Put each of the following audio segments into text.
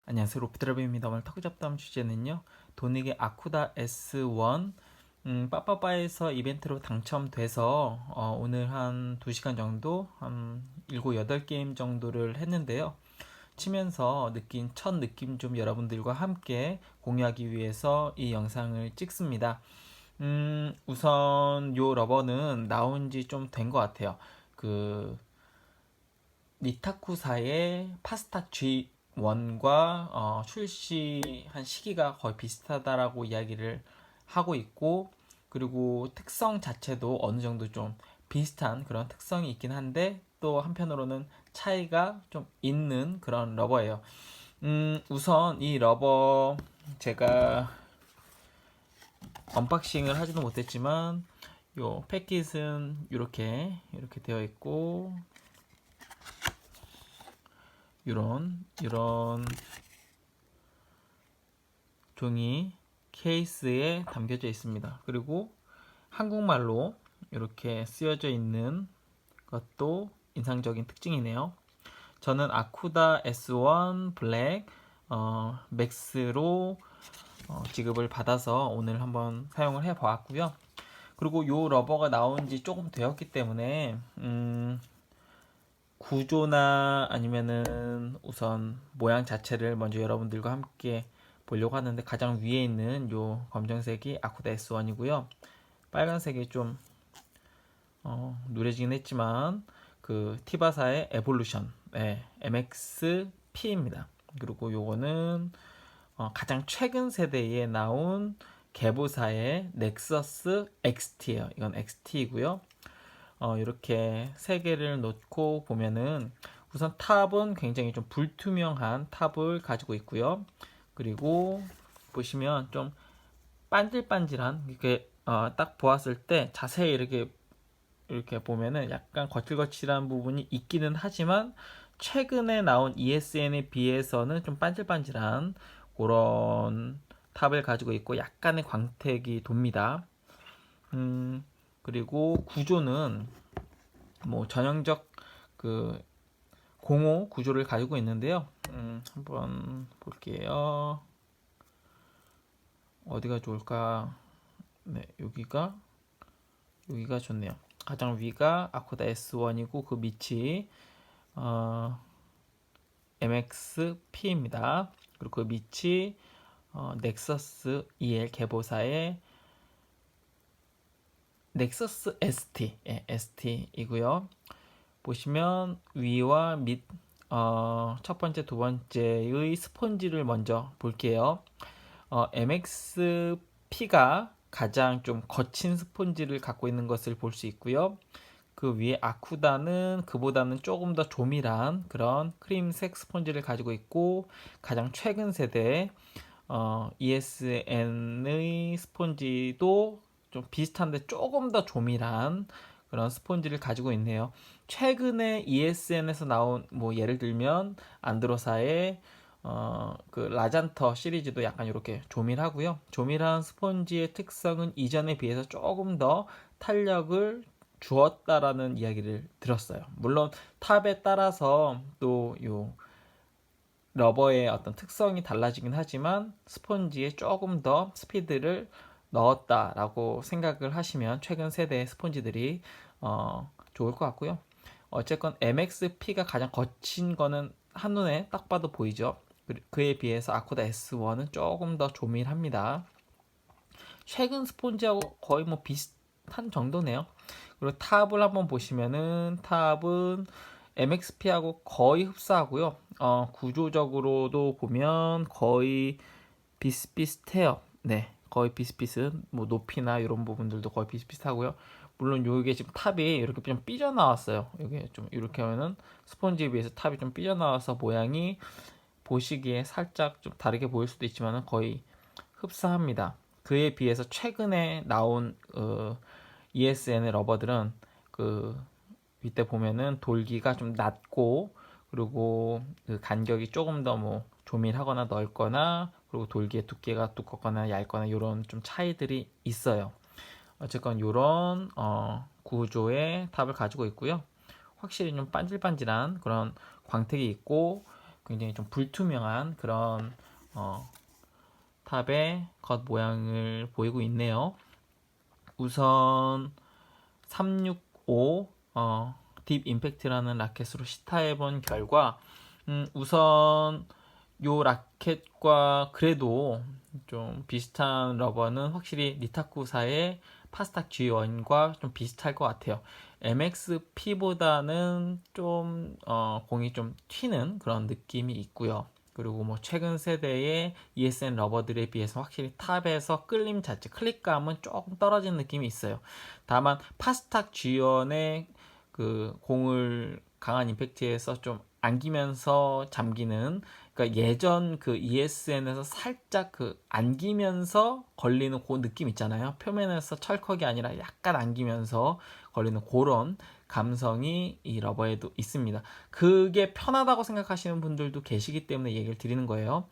안녕하세요, 로프트라비입니다. 오늘 턱 잡담 주제는요, 돈익의 아쿠다 S1 빠빠빠에서 이벤트로 당첨돼서 오늘 한 2시간 정도 한 7, 8게임 정도를 했는데요. 치면서 느낀 첫 느낌 좀 여러분들과 함께 공유하기 위해서 이 영상을 찍습니다. 우선 요 러버는 나온 지 좀 된 것 같아요. 그 니타쿠사의 파스타 G1과 출시한 시기가 거의 비슷하다라고 이야기를 하고 있고, 그리고 특성 자체도 어느 정도 좀 비슷한 그런 특성이 있긴 한데 또 한편으로는 차이가 좀 있는 그런 러버예요. 우선 이 러버 제가 언박싱을 하지도 못했지만 요 패킷은 이렇게 되어 있고, 이런 종이 케이스에 담겨져 있습니다. 그리고 한국말로 이렇게 쓰여져 있는 것도 인상적인 특징이네요. 저는 아쿠다 S1 블랙 맥스로 지급을 받아서 오늘 한번 사용을 해 보았고요. 그리고 이 러버가 나온 지 조금 되었기 때문에 구조나 아니면은 우선 모양 자체를 먼저 여러분들과 함께 보려고 하는데, 가장 위에 있는 요 검정색이 아쿠다 S1이고요. 빨간색이 좀 누래지긴 했지만 그 티바사의 에볼루션 MXP입니다. 그리고 요거는 가장 최근 세대에 나온 개보사의 넥서스 XT예요. 이건 XT이고요. 이렇게 세 개를 놓고 보면은 우선 탑은 굉장히 좀 불투명한 탑을 가지고 있고요. 그리고 보시면 좀 반질반질한, 이렇게 딱 보았을 때 자세히 이렇게 보면은 약간 거칠거칠한 부분이 있기는 하지만 최근에 나온 ESN에 비해서는 좀 반질반질한 그런 탑을 가지고 있고 약간의 광택이 돕니다. 그리고 구조는 뭐 전형적 그 공호 구조를 가지고 있는데요. 한번 볼게요. 어디가 좋을까? 네, 여기가 좋네요. 가장 위가 아코다 S1이고 그 밑이 MXP입니다. 그리고 그 밑이 넥서스 EL 개보사의 넥서스 ST, ST이고요. 보시면 위와 밑, 첫 번째, 두 번째의 스폰지를 먼저 볼게요. MXP가 가장 좀 거친 스폰지를 갖고 있는 것을 볼 수 있고요. 그 위에 아쿠다는 그보다는 조금 더 조밀한 그런 크림색 스폰지를 가지고 있고, 가장 최근 세대 ESN의 스폰지도 좀 비슷한데 조금 더 조밀한 그런 스폰지를 가지고 있네요. 최근에 ESN에서 나온 뭐 예를 들면 안드로사의 그 라잔터 시리즈도 약간 이렇게 조밀하고요. 조밀한 스폰지의 특성은 이전에 비해서 조금 더 탄력을 주었다라는 이야기를 들었어요. 물론 탑에 따라서 또 요 러버의 어떤 특성이 달라지긴 하지만 스폰지에 조금 더 스피드를 넣었다라고 생각을 하시면 최근 세대의 스폰지들이 좋을 것 같고요. 어쨌건 MXP가 가장 거친 거는 한눈에 딱 봐도 보이죠. 그에 비해서 아코다 S1은 조금 더 조밀합니다. 최근 스폰지하고 거의 뭐 비슷한 정도네요. 그리고 탑을 한번 보시면은 탑은 MXP하고 거의 흡사하고요. 구조적으로도 보면 거의 비슷비슷해요. 네, 거의 비슷비슷. 뭐 높이나 이런 부분들도 거의 비슷비슷하고요. 물론 요게 지금 탑이 이렇게 좀 삐져나왔어요. 이게 좀 이렇게 하면은 스폰지에 비해서 탑이 좀 삐져나와서 모양이 보시기에 살짝 좀 다르게 보일 수도 있지만 거의 흡사합니다. 그에 비해서 최근에 나온 ESN의 러버들은 그 밑에 보면은 돌기가 좀 낮고, 그리고 그 간격이 조금 더 뭐 조밀하거나 넓거나, 그리고 돌기의 두께가 두껍거나 얇거나 이런 좀 차이들이 있어요. 어쨌건 이런 구조의 탑을 가지고 있고요. 확실히 좀 반질반질한 그런 광택이 있고, 굉장히 좀 불투명한 그런 탑의 겉 모양을 보이고 있네요. 우선 365 딥 임팩트라는 라켓으로 시타해본 결과 우선 요 라켓과 그래도 좀 비슷한 러버는 확실히 니타쿠사의 파스탁 G1과 좀 비슷할 것 같아요. MXP보다는 좀 공이 좀 튀는 그런 느낌이 있고요. 그리고 뭐 최근 세대의 ESN 러버들에 비해서 확실히 탑에서 끌림 자체, 클릭감은 조금 떨어진 느낌이 있어요. 다만 파스탁 G1의 그 공을 강한 임팩트에서 좀 안기면서 잠기는, 그러니까 예전 그 ESN에서 살짝 그 안기면서 걸리는 그 느낌 있잖아요. 표면에서 철컥이 아니라 약간 안기면서 걸리는 그런 감성이 이 러버에도 있습니다. 그게 편하다고 생각하시는 분들도 계시기 때문에 얘기를 드리는 거예요.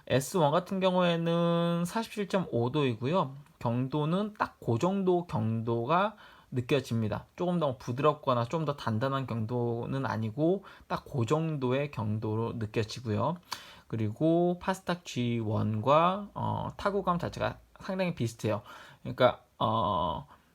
S1 같은 경우에는 47.5도이고요. 경도는 딱 그 정도 경도가 느껴집니다. 조금 더 부드럽거나 좀 더 단단한 경도는 아니고 딱 그 정도의 경도로 느껴지고요. 그리고 파스탁 G1과 타구감 자체가 상당히 비슷해요. 그러니까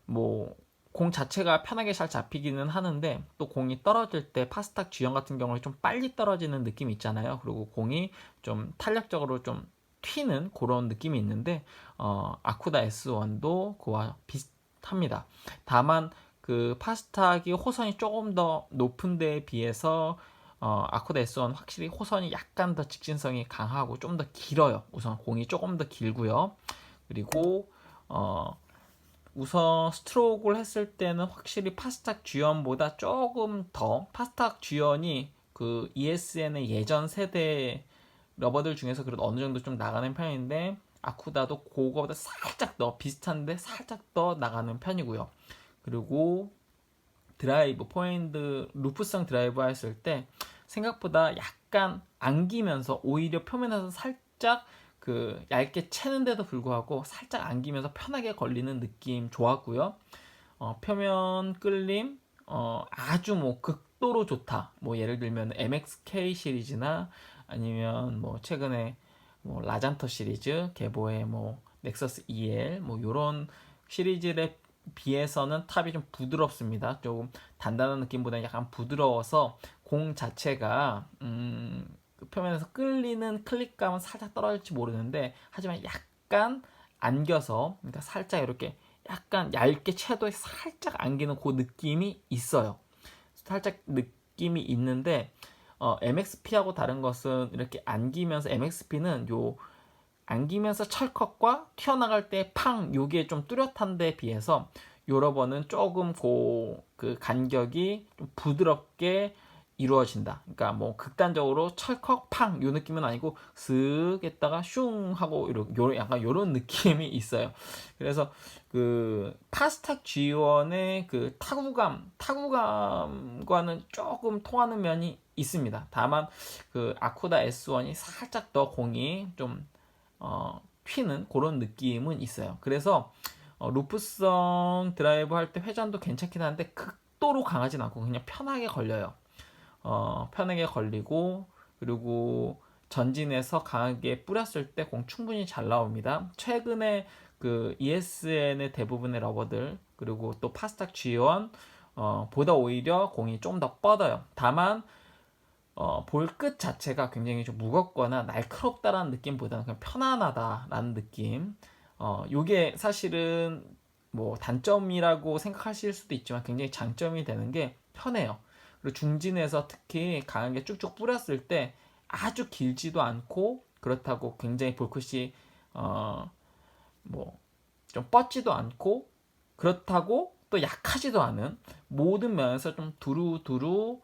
뭐 공 자체가 편하게 잘 잡히기는 하는데 또 공이 떨어질 때 파스탁 G1 같은 경우에 좀 빨리 떨어지는 느낌이 있잖아요. 그리고 공이 좀 탄력적으로 좀 튀는 그런 느낌이 있는데 아쿠다 S1도 그와 비슷합니다. 다만 그 파스탁이 호선이 조금 더 높은 데에 비해서 아쿠다 S1 확실히 호선이 약간 더 직진성이 강하고 좀 더 길어요. 우선 공이 조금 더 길고요. 그리고 우선 스트로크를 했을 때는 확실히 파스탁 G1보다 조금 더, 파스탁 G1이 그 ESN의 예전 세대 러버들 중에서 그래도 어느 정도 좀 나가는 편인데 아쿠다도 그거보다 살짝 더 비슷한데 살짝 더 나가는 편이고요. 그리고 드라이브, 포핸드, 루프성 드라이브 했을 때 생각보다 약간 안기면서 오히려 표면에서 살짝 그 얇게 채는데도 불구하고 살짝 안기면서 편하게 걸리는 느낌 좋았고요. 표면 끌림 아주 뭐 극도로 좋다. 뭐 예를 들면 MXK 시리즈나 아니면 뭐 최근에 뭐 라잔터 시리즈, 계보의 뭐 넥서스 EL 뭐 요런 시리즈에 비해서는 탑이 좀 부드럽습니다. 조금 단단한 느낌보다는 약간 부드러워서 공 자체가 그 표면에서 끌리는 클릭감은 살짝 떨어질지 모르는데 하지만 약간 안겨서, 그러니까 살짝 이렇게 약간 얇게 채도에 살짝 안기는 그 느낌이 있어요. 살짝 느낌이 있는데 MXP하고 다른 것은 이렇게 안기면서, MXP는 요 안기면서 철컥과 튀어나갈 때 팡 요게 좀 뚜렷한 데 비해서 요 러버는 조금 그 간격이 좀 부드럽게 이루어진다. 그러니까 뭐 극단적으로 철컥 팡 요 느낌은 아니고 슥 했다가 슝 하고 이런 약간 요런 느낌이 있어요. 그래서 그 파스탁 G1의 그 타구감과는 조금 통하는 면이 있습니다. 다만 그 아쿠다 S1이 살짝 더 공이 좀 튀는 그런 느낌은 있어요. 그래서 루프성 드라이브 할 때 회전도 괜찮긴 한데 극도로 강하진 않고 그냥 편하게 걸려요. 편하게 걸리고, 그리고 전진해서 강하게 뿌렸을 때 공 충분히 잘 나옵니다. 최근에 그 ESN의 대부분의 러버들 그리고 또 파스탁 G1 보다 오히려 공이 좀 더 뻗어요. 다만 볼 끝 자체가 굉장히 좀 무겁거나 날카롭다라는 느낌보다는 그냥 편안하다라는 느낌. 요게 사실은 뭐 단점이라고 생각하실 수도 있지만 굉장히 장점이 되는 게 편해요. 그리고 중진에서 특히 강하게 쭉쭉 뿌렸을 때 아주 길지도 않고, 그렇다고 굉장히 볼끝이 뭐 좀 뻗지도 않고, 그렇다고 또 약하지도 않은, 모든 면에서 좀 두루두루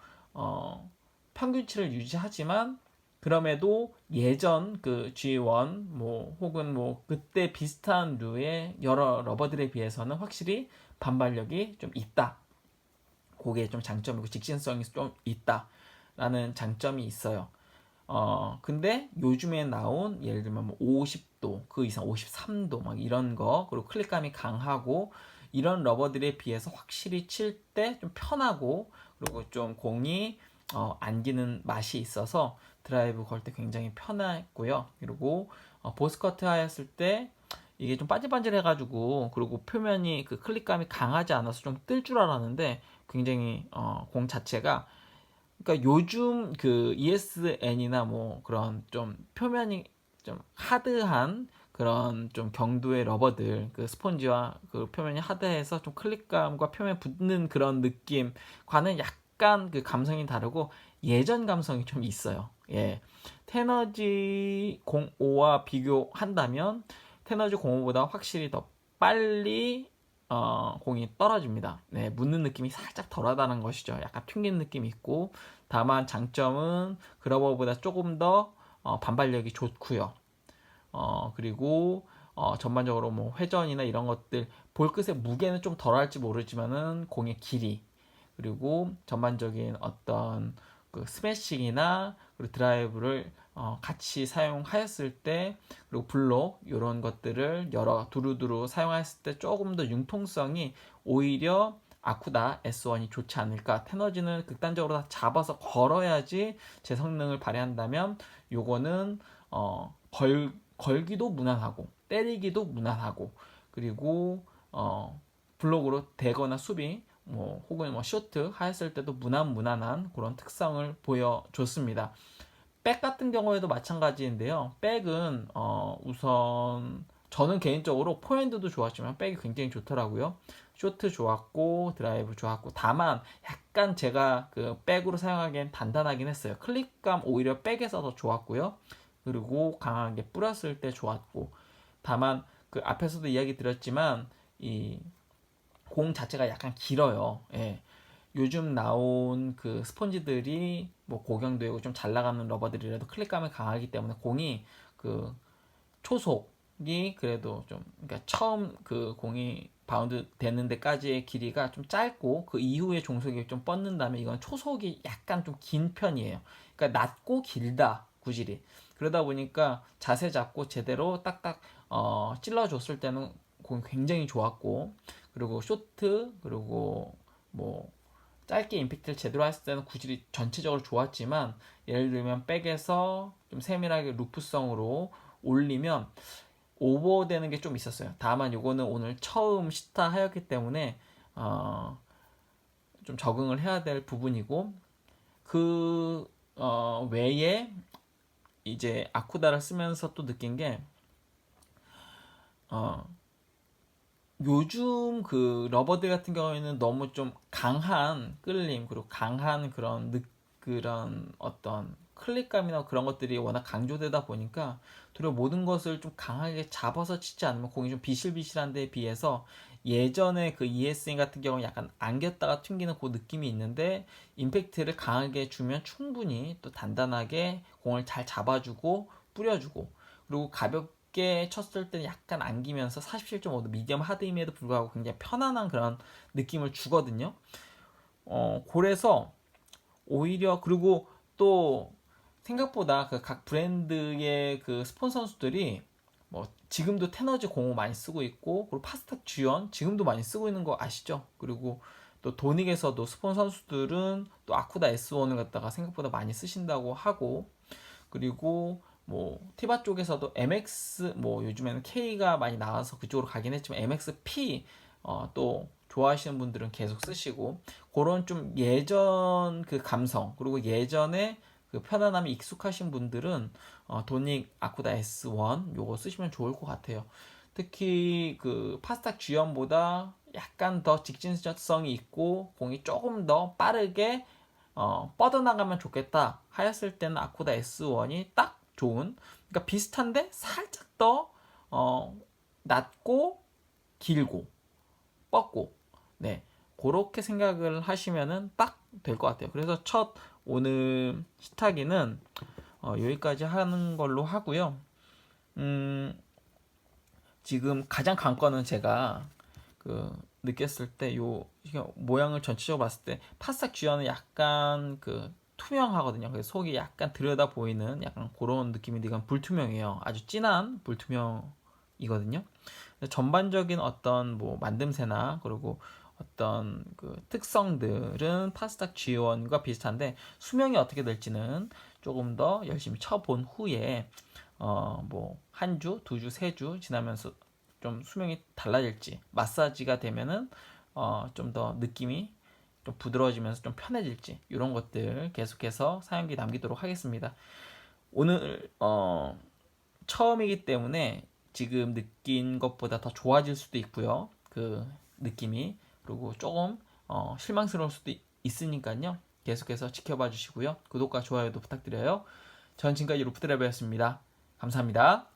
평균치를 유지하지만 그럼에도 예전 그 G1 뭐 혹은 뭐 그때 비슷한 류의 여러 러버들에 비해서는 확실히 반발력이 좀 있다. 그게 좀 장점이고 직진성이 좀 있다라는 장점이 있어요. 근데 요즘에 나온 예를 들면 뭐 50도 그 이상 53도 막 이런 거, 그리고 클릭감이 강하고 이런 러버들에 비해서 확실히 칠 때 좀 편하고, 그리고 좀 공이 안기는 맛이 있어서 드라이브 걸 때 굉장히 편했고요. 그리고 보스커트 하였을 때 이게 좀 반질반질해가지고, 그리고 표면이 그 클릭감이 강하지 않아서 좀 뜰 줄 알았는데 굉장히 공 자체가, 그러니까 요즘 그 ESN이나 뭐 그런 좀 표면이 좀 하드한 그런 좀 경도의 러버들, 그 스폰지와 그 표면이 하드해서 좀 클릭감과 표면 붙는 그런 느낌과는 약간 그 감성이 다르고 예전 감성이 좀 있어요. 예. 테너지 05와 비교한다면 테너지 05보다 확실히 더 빨리 공이 떨어집니다. 네, 묻는 느낌이 살짝 덜하다는 것이죠. 약간 튕기는 느낌이 있고, 다만 장점은 그러버보다 조금 더 반발력이 좋고요. 그리고 전반적으로 뭐 회전이나 이런 것들, 볼끝의 무게는 좀 덜할지 모르지만은 공의 길이, 그리고 전반적인 어떤 그 스매싱이나 그리고 드라이브를 같이 사용하였을 때, 그리고 블록 이런 것들을 여러 두루두루 사용했을 때 조금 더 융통성이 오히려 아쿠다 S1이 좋지 않을까. 테너지는 극단적으로 다 잡아서 걸어야지 제 성능을 발휘한다면 요거는 걸기도 무난하고 때리기도 무난하고, 그리고 블록으로 대거나 수비 뭐 혹은 뭐 쇼트 하였을 때도 무난한 그런 특성을 보여줬습니다. 백 같은 경우에도 마찬가지인데요. 백은 우선 저는 개인적으로 포핸드도 좋았지만 백이 굉장히 좋더라고요. 쇼트 좋았고 드라이브 좋았고, 다만 약간 제가 그 백으로 사용하기엔 단단하긴 했어요. 클릭감 오히려 백에서 더 좋았고요. 그리고 강하게 뿌렸을 때 좋았고, 다만 그 앞에서도 이야기 드렸지만 이 공 자체가 약간 길어요. 예. 요즘 나온 그 스펀지들이 뭐 고경도이고 좀 잘 나가는 러버들이라도 클릭감이 강하기 때문에 공이 그 초속이 그래도 좀, 그러니까 처음 그 공이 바운드 되는 데까지의 길이가 좀 짧고 그 이후에 종속이 좀 뻗는다면 이건 초속이 약간 좀 긴 편이에요. 그러니까 낮고 길다 구질이. 그러다 보니까 자세 잡고 제대로 딱딱 찔러줬을 때는 공이 굉장히 좋았고, 그리고 쇼트, 그리고 뭐 짧게 임팩트를 제대로 했을 때는 구질이 전체적으로 좋았지만, 예를 들면 백에서 좀 세밀하게 루프성으로 올리면 오버되는 게 좀 있었어요. 다만 요거는 오늘 처음 시타 하였기 때문에 좀 적응을 해야 될 부분이고, 그 외에 이제 아쿠다를 쓰면서 또 느낀 게 요즘 그 러버들 같은 경우에는 너무 좀 강한 끌림, 그리고 강한 그런 어떤 클릭감이나 그런 것들이 워낙 강조되다 보니까 도리어 모든 것을 좀 강하게 잡아서 치지 않으면 공이 좀 비실비실한 데에 비해서, 예전에 그 ESN 같은 경우는 약간 안겼다가 튕기는 그 느낌이 있는데 임팩트를 강하게 주면 충분히 또 단단하게 공을 잘 잡아주고 뿌려주고, 그리고 가볍게 쳤을 때는 약간 안기면서 47.5도 미디엄 하드임에도 불구하고 굉장히 편안한 그런 느낌을 주거든요. 그래서 오히려, 그리고 또 생각보다 그 각 브랜드의 그 스폰 선수들이 뭐 지금도 테너지 05 많이 쓰고 있고, 그리고 파스탁 주연 지금도 많이 쓰고 있는 거 아시죠? 그리고 또 도닉에서도 스폰 선수들은 또 아쿠다 S1을 갖다가 생각보다 많이 쓰신다고 하고, 그리고 뭐 티바 쪽에서도 MX, 뭐 요즘에는 K가 많이 나와서 그쪽으로 가긴 했지만 MXP 또 좋아하시는 분들은 계속 쓰시고, 그런 좀 예전 그 감성, 그리고 예전에 그 편안함이 익숙하신 분들은 도닉 아쿠다 S1 요거 쓰시면 좋을 것 같아요. 특히 그 파스타 G연보다 약간 더 직진성이 있고 공이 조금 더 빠르게 뻗어나가면 좋겠다 하였을 때는 아쿠다 S1이 딱 좋은, 그러니까 비슷한데 살짝 더 낮고 길고 뻗고, 네, 그렇게 생각을 하시면은 딱 될 것 같아요. 그래서 첫 오늘 시타기는 여기까지 하는 걸로 하고요. 지금 가장 관건은 제가 그 느꼈을 때 요 모양을 전체적으로 봤을 때 파싹 쥐어는 약간 그 투명하거든요. 그래서 속이 약간 들여다 보이는 약간 그런 느낌인데 이건 불투명해요. 아주 진한 불투명이거든요. 전반적인 어떤 뭐 만듦새나 그리고 어떤 그 특성들은 파스타 G1과 비슷한데 수명이 어떻게 될지는 조금 더 열심히 쳐본 후에 뭐 한 주, 두 주, 세 주 지나면서 좀 수명이 달라질지, 마사지가 되면은 좀 더 느낌이 좀 부드러워지면서 좀 편해질지, 이런 것들 계속해서 사용기 남기도록 하겠습니다. 오늘 처음이기 때문에 지금 느낀 것보다 더 좋아질 수도 있고요. 그 느낌이. 그리고 조금 실망스러울 수도 있으니까요. 계속해서 지켜봐 주시고요. 구독과 좋아요도 부탁드려요. 전 지금까지 루프드라이버였습니다. 감사합니다.